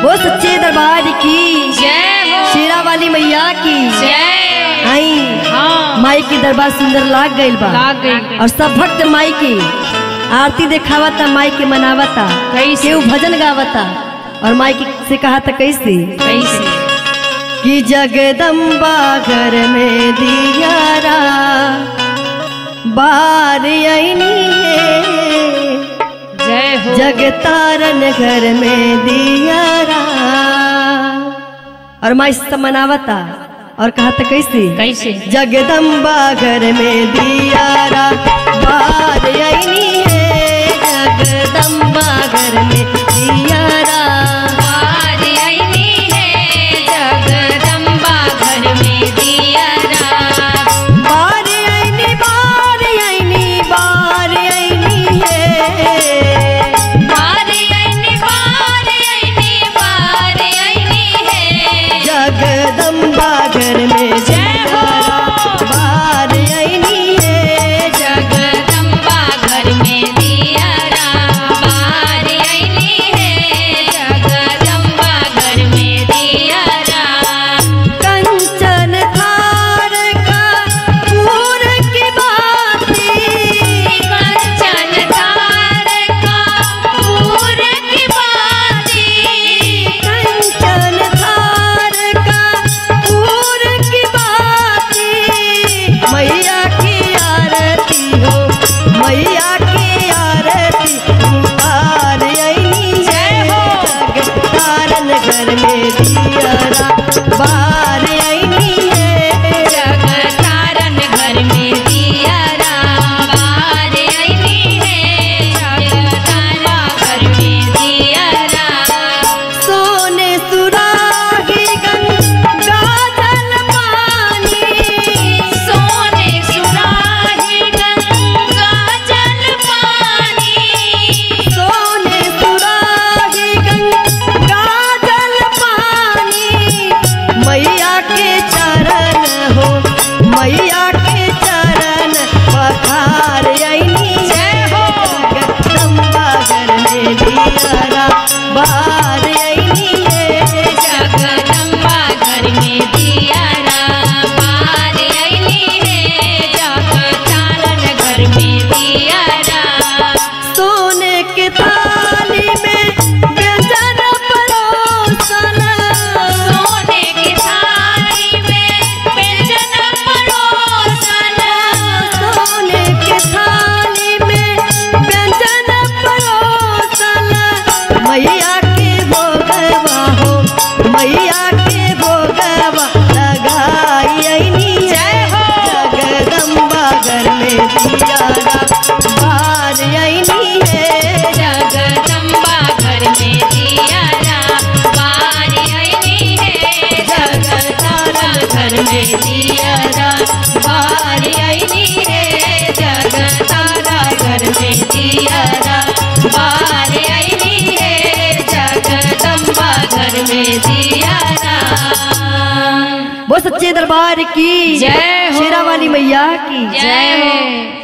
वो सच्चे दरबार की जय हो। शेरा वाली मैया की जय। आई हाँ। माई की दरबार सुंदर लाग गइल बा, लाग गइल। और सब भक्त माई की आरती देखावता, माई के मनावता, कैसे? केहू भजन गावता, और माई की से कहा था कैसे कैसे कि जगदम्बा घर में दियारा बार आईनी है, जय हो। जगतारन घर में दियारा, और माई से मनावता और कहा था कैसे कैसे जगदम्बा घर में दियारा बार आईनी है, जगदम्बा घर में दियारा बार आईनी है, जगदम्बा घर में दियारा बार आईनी बार आईनी बार आईनी है, बार आईनी बार आईनी बार आईनी है, जगदम्बा घर में जय हो। बार आईनी है, जगदम्बा घर में दियारा बार आईनी है, जगदम्बा घर में दियारा कंचन थार का पूर की बाती, कंचन तार का पूर की बाती, कंचन थार का पूर की बाती, मैया की आरती हो, मैया की आरती उतार आईनी है, जगतारन घर में दियारा बार आईनी है, जगतारन घर में दियारा बार आईनी है, जगदम्बा घर में दियारा सोने सुराही गंगा जल पानी, सोने सुराही गंगा जल पानी, सोने सुराही गंगा जल पानी, मैया के चरण हो, मैया के चरण पखार आईनी है, जगदम्बा घर में दियारा बार आईनी है, जगदम्बा घर में दियारा बार आईनी है, जगतारन घर में दियारा सोने के थाली में व्यंजन परोसन, सोने की थाली में व्यंजन परोसन, सोने के थाली में व्यंजन परोसन, मैया के भोगवा हो, मैया के भोगवा लगाई आईनी है, जगदम्बा घर में दियारा बार आईनी है, जगदम्बा घर में दियारा बार आईनी है, जगतारन घर में दियारा बार आईनी है, जगतारा घर में दियारा बार आईनी है, जगदम्बा घर में दियारा वो सच्चे दरबार की जय हो। शेरा वाली मैया की जय हो।